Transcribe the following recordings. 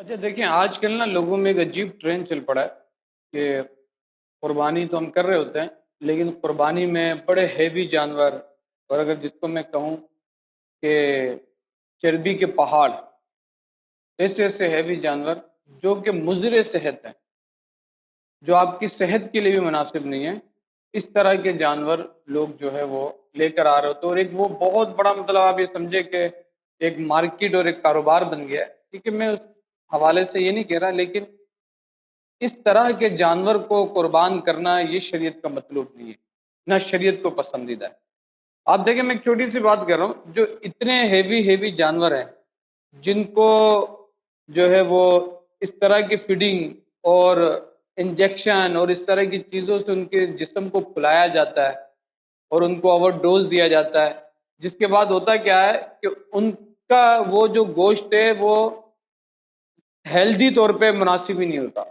اچھا دیکھیں، آج کل نا لوگوں میں ایک عجیب ٹرینڈ چل پڑا ہے کہ قربانی تو ہم کر رہے ہوتے ہیں، لیکن قربانی میں بڑے ہیوی جانور، اور اگر جس کو میں کہوں کہ چربی کے پہاڑ، ایسے ایسے ہیوی جانور جو کہ مضر صحت ہیں، جو آپ کی صحت کے لیے بھی مناسب نہیں ہے، اس طرح کے جانور لوگ جو ہے وہ لے کر آ رہے ہوتے ہیں، اور ایک وہ بہت بڑا مطلب آپ یہ سمجھے کہ ایک مارکیٹ اور ایک کاروبار بن گیا ہے۔ کیونکہ میں اس حوالے سے یہ نہیں کہہ رہا، لیکن اس طرح کے جانور کو قربان کرنا یہ شریعت کا مطلوب نہیں ہے، نہ شریعت کو پسندیدہ ہے۔ آپ دیکھیں، میں ایک چھوٹی سی بات کر رہا ہوں، جو اتنے ہیوی جانور ہیں جن کو جو ہے وہ اس طرح کی فیڈنگ اور انجیکشن اور اس طرح کی چیزوں سے ان کے جسم کو پھلایا جاتا ہے اور ان کو اوور ڈوز دیا جاتا ہے، جس کے بعد ہوتا کیا ہے کہ ان کا وہ جو گوشت ہے وہ ہیلدی طور پہ مناسب ہی نہیں ہوتا۔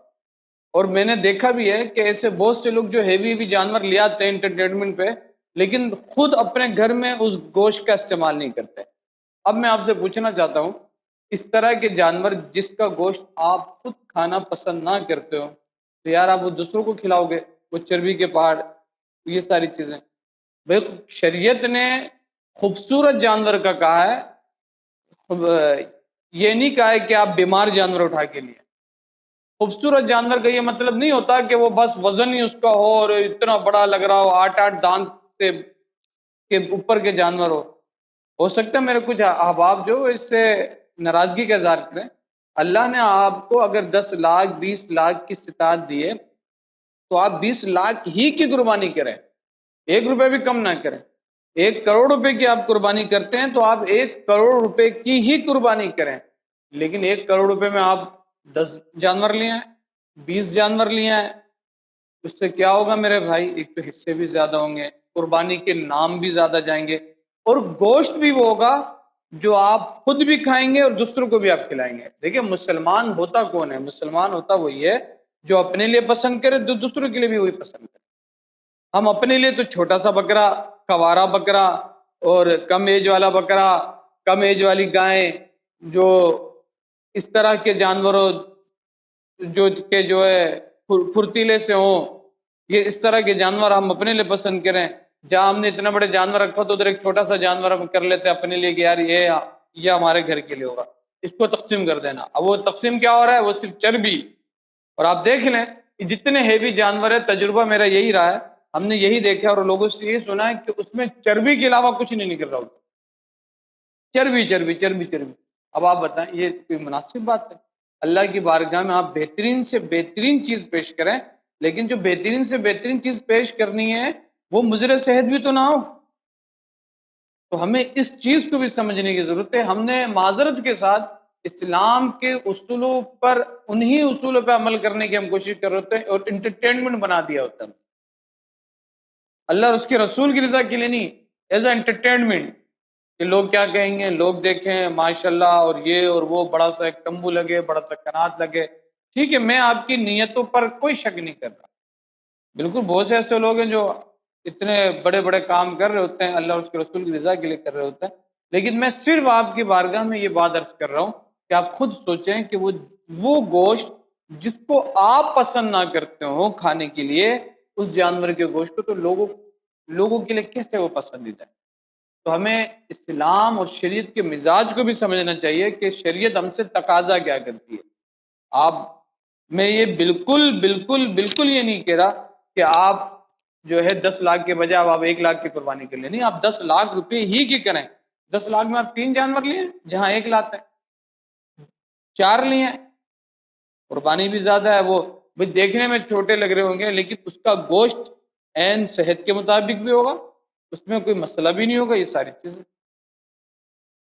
اور میں نے دیکھا بھی ہے کہ ایسے بہت سے لوگ جو ہیوی جانور لے آتے ہیں انٹرٹینمنٹ پہ، لیکن خود اپنے گھر میں اس گوشت کا استعمال نہیں کرتے۔ اب میں آپ سے پوچھنا چاہتا ہوں، اس طرح کے جانور جس کا گوشت آپ خود کھانا پسند نہ کرتے ہو، تو یار آپ وہ دوسروں کو کھلاؤ گے، وہ چربی کے پہاڑ، یہ ساری چیزیں۔ بھئی شریعت نے خوبصورت جانور کا کہا ہے، یہ نہیں کہا ہے کہ آپ بیمار جانور اٹھا کے لیے۔ خوبصورت جانور کا یہ مطلب نہیں ہوتا کہ وہ بس وزن ہی اس کا ہو اور اتنا بڑا لگ رہا ہو، 8 دانت سے کے اوپر کے جانور ہو سکتا ہے میرے کچھ احباب جو اس سے ناراضگی کا اظہار کریں۔ اللہ نے آپ کو اگر 10 لاکھ 20 لاکھ کی استطاعت دی ہے، تو آپ 20 لاکھ ہی کی قربانی کریں، 1 روپے بھی کم نہ کریں۔ 1 کروڑ روپے کی آپ قربانی کرتے ہیں تو آپ 1 کروڑ روپے کی ہی قربانی کریں، لیکن 1 کروڑ روپے میں آپ 10 جانور لیے ہیں، 20 جانور لیے ہیں، اس سے کیا ہوگا میرے بھائی؟ ایک تو حصے بھی زیادہ ہوں گے، قربانی کے نام بھی زیادہ جائیں گے، اور گوشت بھی وہ ہوگا جو آپ خود بھی کھائیں گے اور دوسروں کو بھی آپ کھلائیں گے۔ دیکھیں، مسلمان ہوتا کون ہے؟ مسلمان ہوتا وہی ہے جو اپنے لیے پسند کرے، جو دوسروں کے لیے بھی وہی پسند کرے۔ ہم اپنے لیے تو چھوٹا سا بکرا، کوارا بکرا اور کم ایج والا بکرا، کم ایج والی گائیں، جو اس طرح کے جانوروں جو ہے پھرتیلے سے ہوں، یہ اس طرح کے جانور ہم اپنے لیے پسند کریں۔ جہاں ہم نے اتنا بڑے جانور رکھا تو ادھر ایک چھوٹا سا جانور ہم کر لیتے اپنے لیے کہ یار یہ ہمارے گھر کے لیے ہوگا، اس کو تقسیم کر دینا۔ اب وہ تقسیم کیا ہو رہا ہے؟ وہ صرف چربی۔ اور آپ دیکھ لیں جتنے ہیوی جانور ہے، تجربہ میرا یہی رہا ہے، ہم نے یہی دیکھا اور لوگوں سے یہی سنا ہے کہ اس میں چربی کے علاوہ کچھ نہیں نکل رہا ہوتا، چربی چربی چربی چربی۔ اب آپ بتائیں، یہ کوئی مناسب بات ہے؟ اللہ کی بارگاہ میں آپ بہترین سے بہترین چیز پیش کریں، لیکن جو بہترین سے بہترین چیز پیش کرنی ہے وہ مضر صحت بھی تو نہ ہو۔ تو ہمیں اس چیز کو بھی سمجھنے کی ضرورت ہے۔ ہم نے معذرت کے ساتھ اسلام کے اصولوں پر، انہی اصولوں پہ عمل کرنے کی ہم کوشش کر رہے ہوتے ہیں اور انٹرٹینمنٹ بنا دیا ہوتا ہے۔ اللہ اور اس کے رسول کی رضا کے لیے نہیں، ایز اے انٹرٹینمنٹ، کہ لوگ کیا کہیں گے، لوگ دیکھیں ماشاءاللہ اور یہ اور وہ، بڑا سا ایک تمبو لگے، بڑا سا کنات لگے۔ ٹھیک ہے، میں آپ کی نیتوں پر کوئی شک نہیں کر رہا۔ بالکل بہت سے ایسے لوگ ہیں جو اتنے بڑے بڑے کام کر رہے ہوتے ہیں، اللہ اور اس کے رسول کی رضا کے لیے کر رہے ہوتے ہیں، لیکن میں صرف آپ کی بارگاہ میں یہ بات عرض کر رہا ہوں کہ آپ خود سوچیں کہ وہ گوشت جس کو آپ پسند نہ کرتے ہو کھانے کے لیے، اس جانور کے گوشت کو تو لوگوں کے لیے کیسے وہ پسندیدہ ہے؟ تو ہمیں اسلام اور شریعت کے مزاج کو بھی سمجھنا چاہیے کہ شریعت ہم سے تقاضا کیا کرتی ہے۔ آپ میں یہ بالکل بالکل بالکل یہ نہیں کہہ رہا کہ آپ جو ہے 10 لاکھ کے بجائے آپ 1 لاکھ کی قربانی کر لیں، نہیں، آپ 10 لاکھ روپے ہی کی کریں۔ 10 لاکھ میں آپ 3 جانور لیے جہاں 1 لاکھ ہے، 4 لیے، قربانی بھی زیادہ ہے۔ وہ بھئی دیکھنے میں چھوٹے لگ رہے ہوں گے، لیکن اس کا گوشت عین صحت کے مطابق بھی ہوگا، اس میں کوئی مسئلہ بھی نہیں ہوگا، یہ ساری چیزیں۔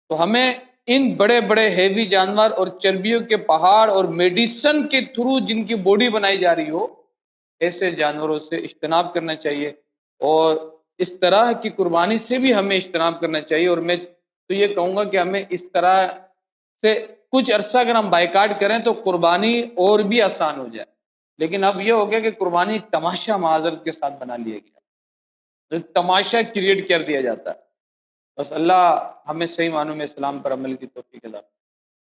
تو ہمیں ان بڑے بڑے ہیوی جانور اور چربیوں کے پہاڑ اور میڈیسن کے تھرو جن کی باڈی بنائی جا رہی ہو، ایسے جانوروں سے اجتناب کرنا چاہیے، اور اس طرح کی قربانی سے بھی ہمیں اجتناب کرنا چاہیے۔ اور میں تو یہ کہوں گا کہ ہمیں اس طرح سے کچھ عرصہ اگر ہم بائیکاٹ کریں تو قربانی اور بھی آسان ہو جائے، لیکن اب یہ ہو گیا کہ قربانی تماشا معذرت کے ساتھ بنا لیا گیا، ایک تماشا کریٹ کر دیا جاتا ہے۔ بس اللہ ہمیں صحیح معنوں میں اسلام پر عمل کی توفیق عطا فرمائے۔